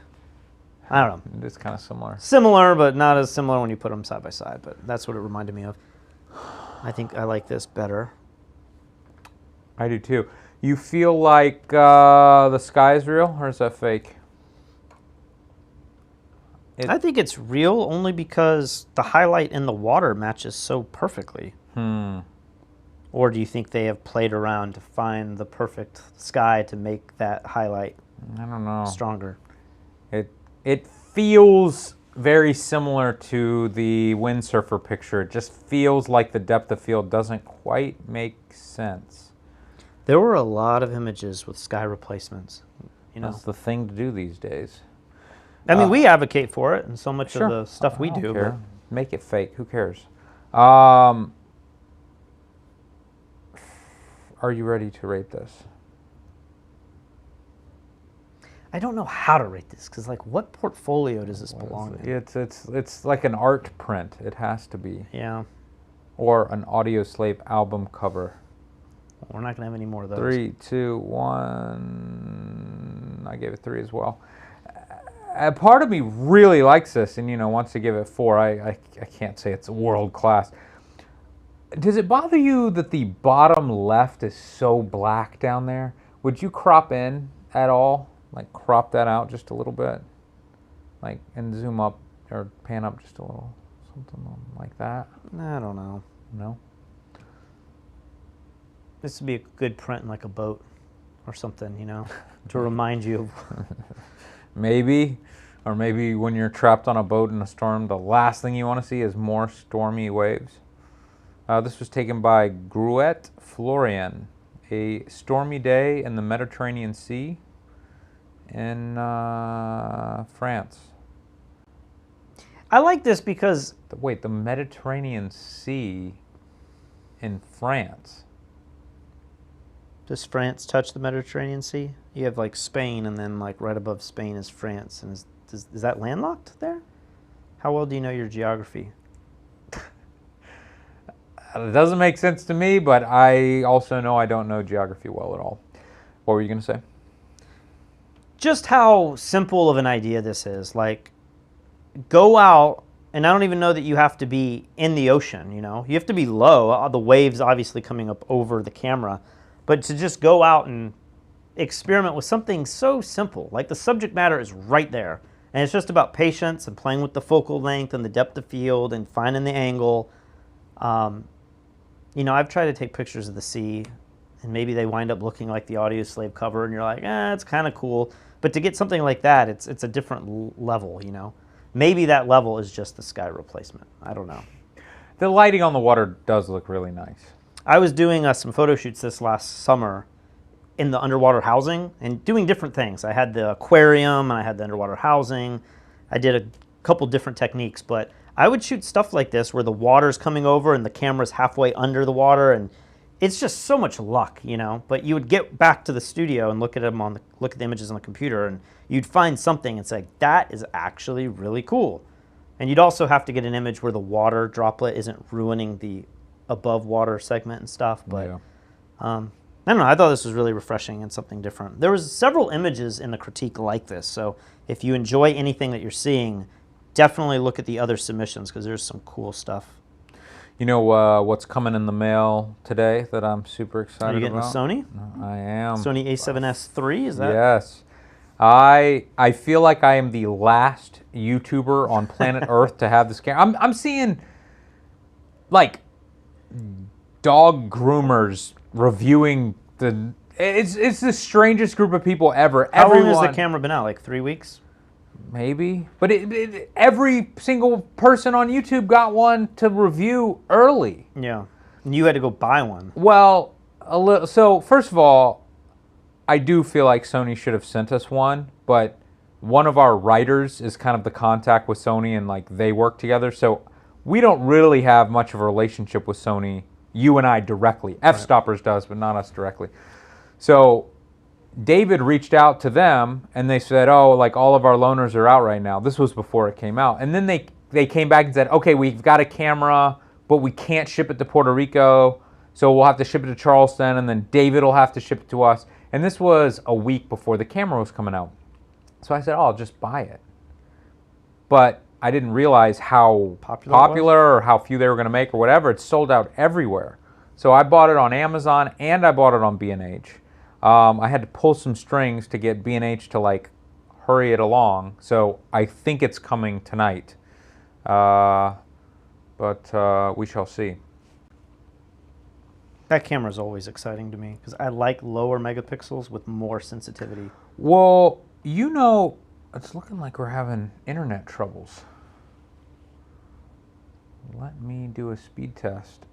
I don't know. It's kind of similar. Similar, but not as similar when you put them side by side, but that's what it reminded me of. I think I like this better. I do too. You feel like the sky is real, or is that fake? I think it's real only because the highlight in the water matches so perfectly. Or do you think they have played around to find the perfect sky to make that highlight I don't know. stronger? It feels very similar to the windsurfer picture. It just feels like the depth of field doesn't quite make sense. There were a lot of images with sky replacements. You know, That's the thing to do these days. I mean, we advocate for it, and so much Sure. of the stuff we I don't do. care. But Make it fake. Who cares? Are you ready to rate this? I don't know how to rate this because, like, what portfolio does this belong in? It's like an art print. It has to be, Yeah, or an Audio Slave album cover. we're not gonna have any more of those. 3, 2, 1. I gave it 3 as well. A part of me really likes this, and wants to give it 4. I can't say it's world class. Does it bother you that the bottom left is so black down there? Would you crop in at all? Like crop that out just a little bit, like and zoom up or pan up just a little, something like that. I don't know. No. This would be a good print in like a boat or something, to remind you of. Maybe, or maybe when you're trapped on a boat in a storm, the last thing you want to see is more stormy waves. This was taken by Gruet Florian. A stormy day in the Mediterranean Sea in France. I like this because Wait, the Mediterranean Sea in France? does France touch the Mediterranean Sea? You have like Spain, and then like right above Spain is France, and is that landlocked there? How well do you know your geography? It doesn't make sense to me, but I also know I don't know geography well at all. What were you going to say? Just how simple of an idea this is. Like, go out, and I don't even know that you have to be in the ocean, You have to be low. The waves obviously coming up over the camera. But to just go out and experiment with something so simple. Like, the subject matter is right there. And it's just about patience and playing with the focal length and the depth of field and finding the angle. I've tried to take pictures of the sea, and maybe they wind up looking like the Audio Slave cover, and you're like, it's kind of cool. But to get something like that, it's a different level, Maybe that level is just the sky replacement. I don't know. The lighting on the water does look really nice. I was doing some photo shoots this last summer in the underwater housing and doing different things. I had the aquarium and I had the underwater housing. I did a couple different techniques, but I would shoot stuff like this where the water's coming over and the camera's halfway under the water, and it's just so much luck, you know. But you would get back to the studio and look at the images on the computer, and you'd find something and say, that is actually really cool. And you'd also have to get an image where the water droplet isn't ruining the above water segment and stuff. But Yeah. I don't know. I thought this was really refreshing and something different. There was several images in the critique like this. So if you enjoy anything that you're seeing, definitely look at the other submissions because there's some cool stuff. You know what's coming in the mail today that I'm super excited about? Are you getting the Sony? I am. Sony A7S III, is that? Yes. I feel like I am the last YouTuber on planet Earth to have this camera. I'm seeing like dog groomers reviewing the. It's the strangest group of people ever. How long has the camera been out? Like 3 weeks? Maybe, but every single person on YouTube got one to review early. Yeah, and you had to go buy one. Well, a little. So first of all, I do feel like Sony should have sent us one, but one of our writers is kind of the contact with Sony, and like they work together. So we don't really have much of a relationship with Sony. You and I directly. F-Stoppers does, but not us directly. So David reached out to them and they said, oh, like all of our loaners are out right now. This was before it came out. And then they came back and said, okay, we've got a camera, but we can't ship it to Puerto Rico. So we'll have to ship it to Charleston, and then David will have to ship it to us. And this was a week before the camera was coming out. So I said, oh, I'll just buy it. But I didn't realize how popular or how few they were going to make or whatever. It's sold out everywhere. So I bought it on Amazon and I bought it on B&H. I had to pull some strings to get B&H to like hurry it along. So I think it's coming tonight. But we shall see. That camera is always exciting to me because I like lower megapixels with more sensitivity. Well, you know, it's looking like we're having internet troubles. Let me do a speed test.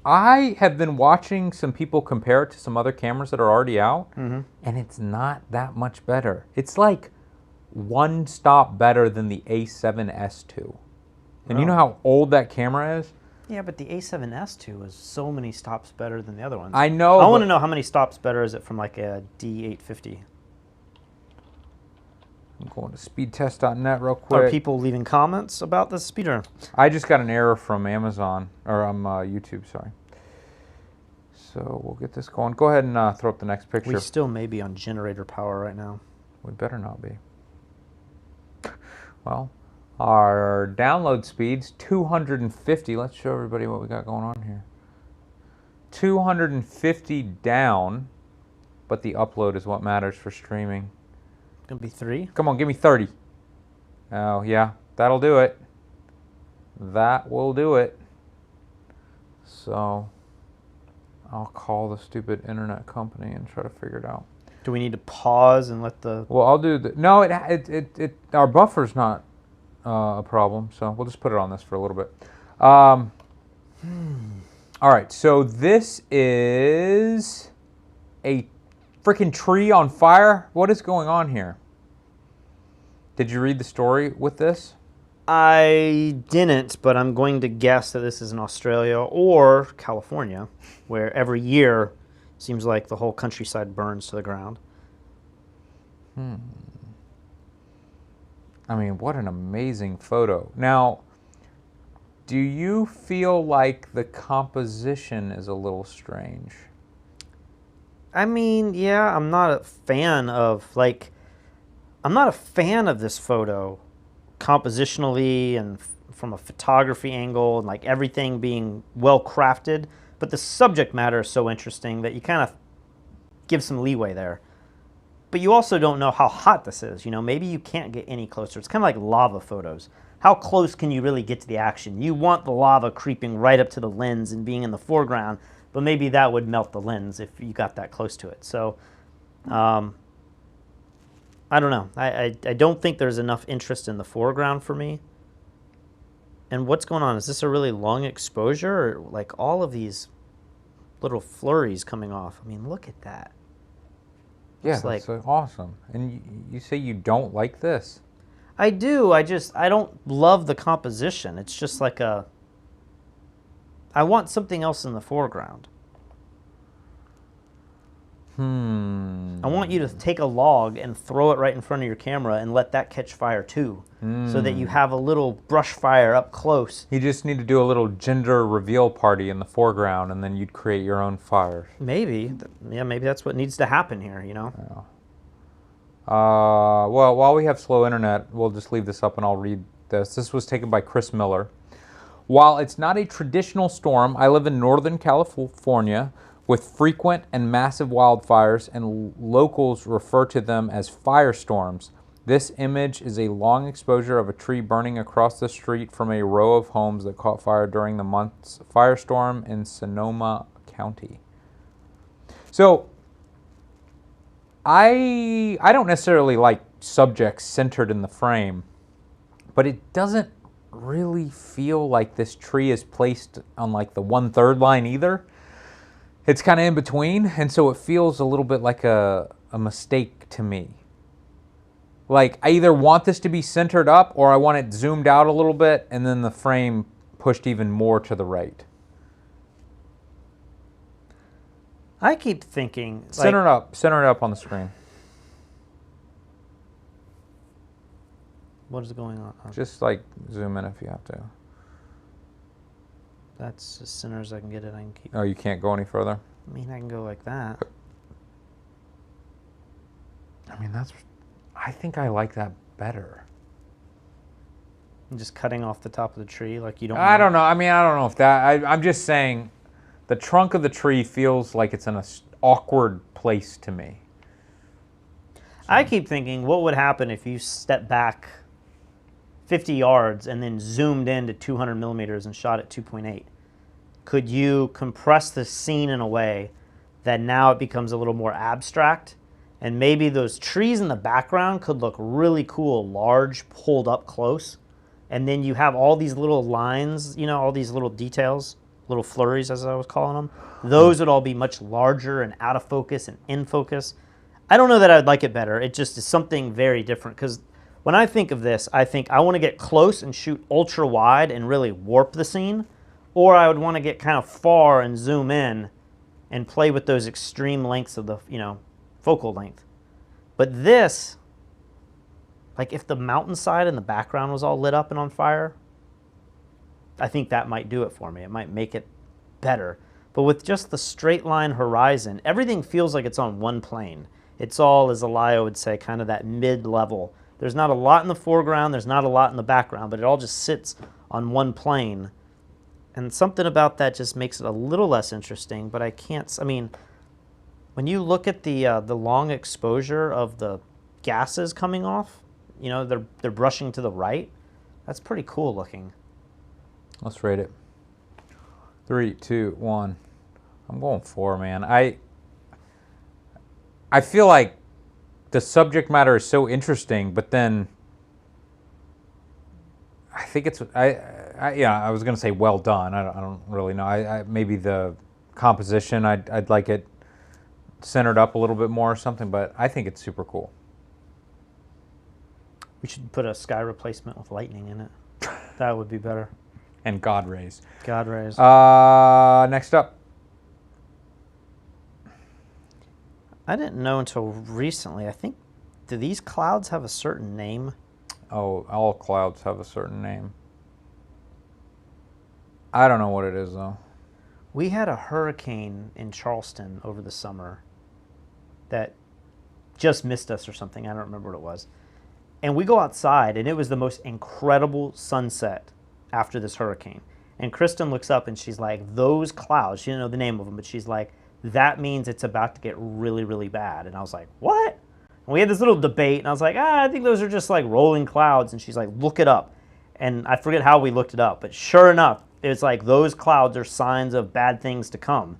I have been watching some people compare it to some other cameras that are already out, and it's not that much better. It's like one stop better than the A7S II. And you know how old that camera is? Yeah, but the A7S II is so many stops better than the other ones. I know. I want to know how many stops better is it from like a D850. I'm going to speedtest.net real quick. Are people leaving comments about the speeder? I just got an error from Amazon, or YouTube, sorry. So we'll get this going. Go ahead and throw up the next picture. We still may be on generator power right now. We better not be. Well, our download speed's 250. Let's show everybody what we got going on here. 250 down, but the upload is what matters for streaming. Gonna be 3. Come on, give me 30. Oh, yeah, that'll do it. That will do it. So I'll call the stupid internet company and try to figure it out. Do we need to pause and let the... Well, I'll do the... No, our buffer's not a problem, so we'll just put it on this for a little bit. All right, so this is a freaking tree on fire. What is going on here? Did you read the story with this? I didn't, but I'm going to guess that this is in Australia or California, where every year seems like the whole countryside burns to the ground. I mean, what an amazing photo. Now, do you feel like the composition is a little strange? I mean, yeah, I'm not a fan of this photo compositionally and from a photography angle and like everything being well crafted, but the subject matter is so interesting that you kind of give some leeway there. But you also don't know how hot this is. You know, maybe you can't get any closer. It's kind of like lava photos. How close can you really get to the action? You want the lava creeping right up to the lens and being in the foreground, but maybe that would melt the lens if you got that close to it. So, I don't know. I don't think there's enough interest in the foreground for me. And what's going on? Is this a really long exposure, or like all of these little flurries coming off? I mean, look at that. Yeah, It's like, that's awesome. And you say you don't like this? I do. I don't love the composition. It's just like I want something else in the foreground. I want you to take a log and throw it right in front of your camera and let that catch fire too, so that you have a little brush fire up close. You just need to do a little gender reveal party in the foreground, and then you'd create your own fire. Maybe, yeah, maybe that's what needs to happen here, you know? Yeah. Well, while we have slow internet, we'll just leave this up and I'll read this. This was taken by Chris Miller. While it's not a traditional storm, I live in Northern California with frequent and massive wildfires, and locals refer to them as firestorms. This image is a long exposure of a tree burning across the street from a row of homes that caught fire during the month's firestorm in Sonoma County. So, I don't necessarily like subjects centered in the frame, but it doesn't really feel like this tree is placed on like the 1/3 line either. It's kind of in between, and so it feels a little bit like a mistake to me. Like, I either want this to be centered up or I want it zoomed out a little bit and then the frame pushed even more to the right. I keep thinking... Center it up on the screen. What is going on? Just like zoom in if you have to. That's as center as I can get it. I can keep... Oh, you can't go any further? I mean, I can go like that. I mean, I think I like that better. I'm just cutting off the top of the tree like you don't... I don't know. I mean, I don't know if that... I'm just saying the trunk of the tree feels like it's in an awkward place to me. I keep thinking, what would happen if you step back 50 yards and then zoomed in to 200 millimeters and shot at 2.8? Could you compress the scene in a way that now it becomes a little more abstract, and maybe those trees in the background could look really cool, large, pulled up close, and then you have all these little lines, you know, all these little details, little flurries as I was calling them. Those would all be much larger and out of focus and in focus. I don't know that I'd like it better. It just is something very different, because when I think of this, I think I want to get close and shoot ultra wide and really warp the scene, or I would want to get kind of far and zoom in and play with those extreme lengths of the, you know, focal length. But this, like if the mountainside in the background was all lit up and on fire, I think that might do it for me. It might make it better. But with just the straight line horizon, everything feels like it's on one plane. It's all, as Elia would say, kind of that mid-level. There's not a lot in the foreground, there's not a lot in the background, but it all just sits on one plane. And something about that just makes it a little less interesting, but I mean, when you look at the long exposure of the gases coming off, you know, they're brushing to the right, that's pretty cool looking. Let's rate it. 3, 2, 1. I'm going 4, man. I feel like the subject matter is so interesting, but then I think it's I was gonna say well done. I don't really know. Maybe the composition I'd like it centered up a little bit more or something, but I think it's super cool. We should put a sky replacement with lightning in it. That would be better. And God rays. God rays. Next up. I didn't know until recently. I think, do these clouds have a certain name? Oh, all clouds have a certain name. I don't know what it is, though. We had a hurricane in Charleston over the summer that just missed us or something. I don't remember what it was. And we go outside, and it was the most incredible sunset after this hurricane. And Kristen looks up, and she's like, those clouds, she didn't know the name of them, but she's like, that means it's about to get really, really bad. And I was like, what? And we had this little debate, and I was like, I think those are just like rolling clouds. And she's like, look it up. And I forget how we looked it up, but sure enough, it's like those clouds are signs of bad things to come.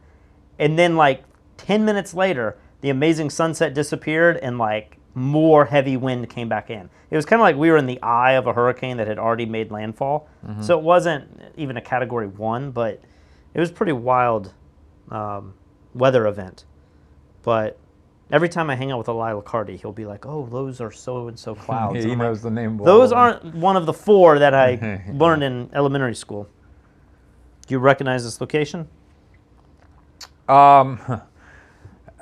And then like 10 minutes later, the amazing sunset disappeared and like more heavy wind came back in. It was kind of like we were in the eye of a hurricane that had already made landfall. Mm-hmm. So it wasn't even a Category 1, but it was pretty wild weather event. But Every time I hang out with Eli Cardi, he'll be like, "Oh, those are so and so clouds." He And I'm knows like, the name. Of those all of aren't one of the 4 that I learned in elementary school. Do you recognize this location? them.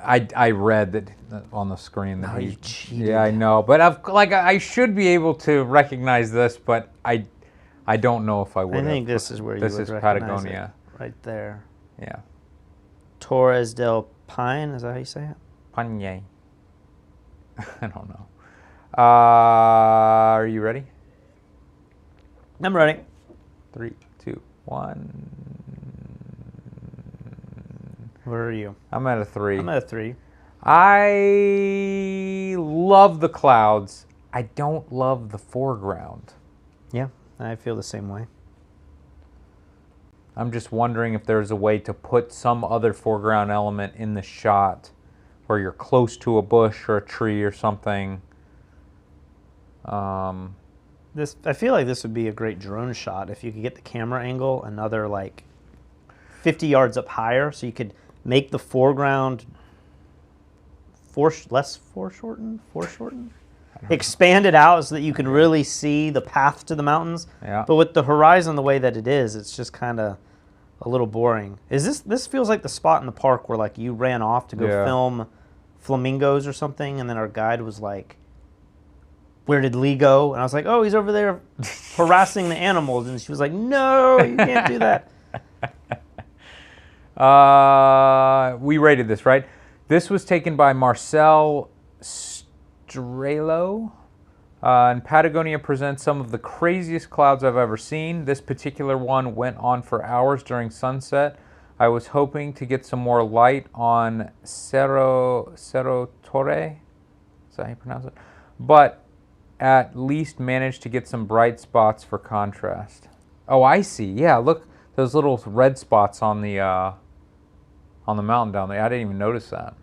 I read that on the screen that you cheated. Yeah, I know, but I should be able to recognize this, but I don't know if I would. I think this is where you would recognize Patagonia. it. Right there. Yeah. Torres del Paine, is that how you say it? Pagne. I don't know. Are you ready? I'm ready. 3, 2, 1. Where are you? I'm at a 3. I'm at a 3. I love the clouds. I don't love the foreground. Yeah, I feel the same way. I'm just wondering if there's a way to put some other foreground element in the shot where you're close to a bush or a tree or something. I feel like this would be a great drone shot if you could get the camera angle another like 50 yards up higher, so you could make the foreground foreshortened, expand it out so that you can really see the path to the mountains. Yeah. But with the horizon the way that it is, it's just kind of a little boring. This feels like the spot in the park where like you ran off to go film flamingos or something, and then our guide was like, "Where did Lee go?" And I was like, "Oh, he's over there harassing the animals." And she was like, "No, you can't do that." We rated this, right? This was taken by Marcel Strelo. And Patagonia presents some of the craziest clouds I've ever seen. This particular one went on for hours during sunset. I was hoping to get some more light on Cerro Torre. Is that how you pronounce it? But at least managed to get some bright spots for contrast. Oh, I see. Yeah, look, those little red spots on the mountain down there. I didn't even notice that.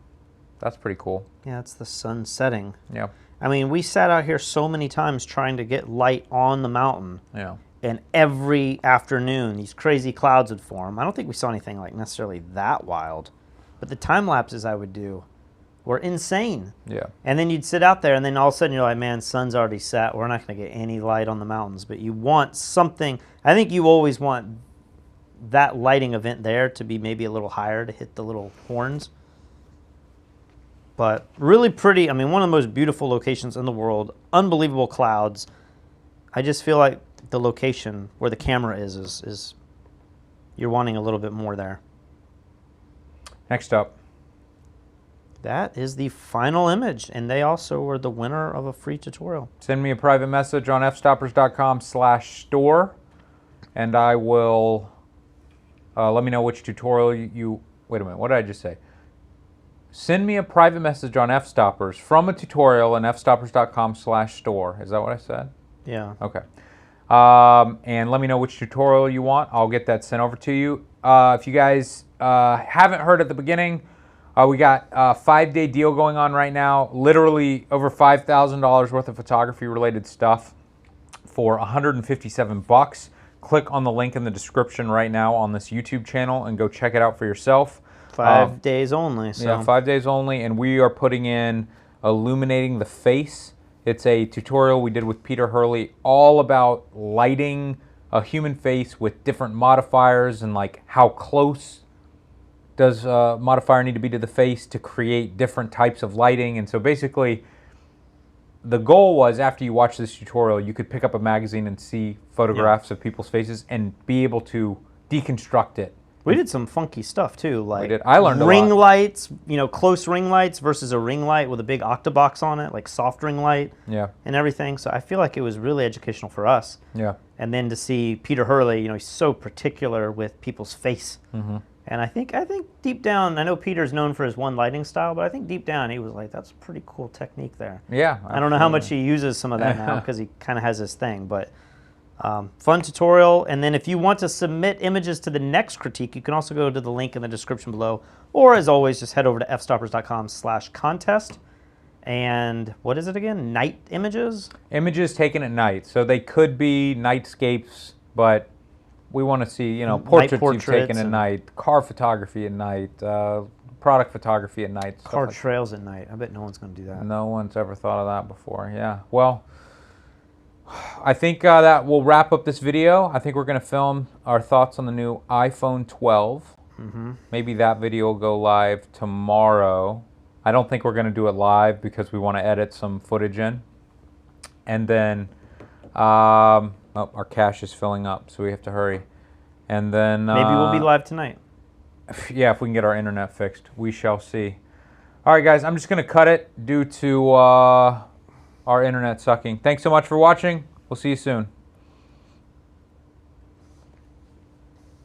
That's pretty cool. Yeah, it's the sun setting. Yeah. I mean, we sat out here so many times trying to get light on the mountain. Yeah. And every afternoon, these crazy clouds would form. I don't think we saw anything like necessarily that wild. But the time lapses I would do were insane. Yeah. And then you'd sit out there, and then all of a sudden you're like, man, sun's already set. We're not going to get any light on the mountains. But you want something. I think you always want that lighting event there to be maybe a little higher to hit the little horns. But really pretty. I mean, one of the most beautiful locations in the world. Unbelievable clouds. I just feel like the location where the camera is you're wanting a little bit more there. Next up. That is the final image, and they also were the winner of a free tutorial. Send me a private message on fstoppers.com/store, and I will let me know which tutorial you. Wait a minute. What did I just say? Send me a private message on fstoppers from a tutorial in fstoppers.com/store. Is that what I said? Yeah. Okay. And let me know which tutorial you want. I'll get that sent over to you. If you guys haven't heard at the beginning, we got a 5-day deal going on right now. Literally over $5,000 worth of photography-related stuff for $157. Click on the link in the description right now on this YouTube channel and go check it out for yourself. 5 days only. So. Yeah, 5 days only, and we are putting in illuminating the face. It's a tutorial we did with Peter Hurley all about lighting a human face with different modifiers and like how close does a modifier need to be to the face to create different types of lighting. And so basically the goal was after you watch this tutorial, you could pick up a magazine and see photographs of people's faces and be able to deconstruct it. We did some funky stuff too, like I learned ring a lot. lights, close ring lights versus a ring light with a big octabox on it, like soft ring light, and everything. So I feel like it was really educational for us. Yeah. And then to see Peter Hurley, he's so particular with people's face. Mm-hmm. And I think deep down, I know Peter's known for his one lighting style, but I think deep down he was like, "That's a pretty cool technique there." Yeah. Absolutely. I don't know how much he uses some of that now because he kind of has his thing, but. Fun tutorial, and then if you want to submit images to the next critique, you can also go to the link in the description below, or as always, just head over to fstoppers.com/contest. And what is it again? Night images? Images taken at night, so they could be nightscapes, but we want to see, portraits you've taken at night, car photography at night, product photography at night. Car Like trails at night. I bet no one's going to do that. no one's ever thought of that before. Yeah. Well, I think that will wrap up this video. I think we're going to film our thoughts on the new iPhone 12. Maybe that video will go live tomorrow. I don't think we're going to do it live because we want to edit some footage in. And then, oh, our cache is filling up, so we have to hurry. And then Maybe we'll be live tonight. Yeah, if we can get our internet fixed, we shall see. All right, guys, I'm just going to cut it due to our internet sucking. Thanks so much for watching. We'll see you soon.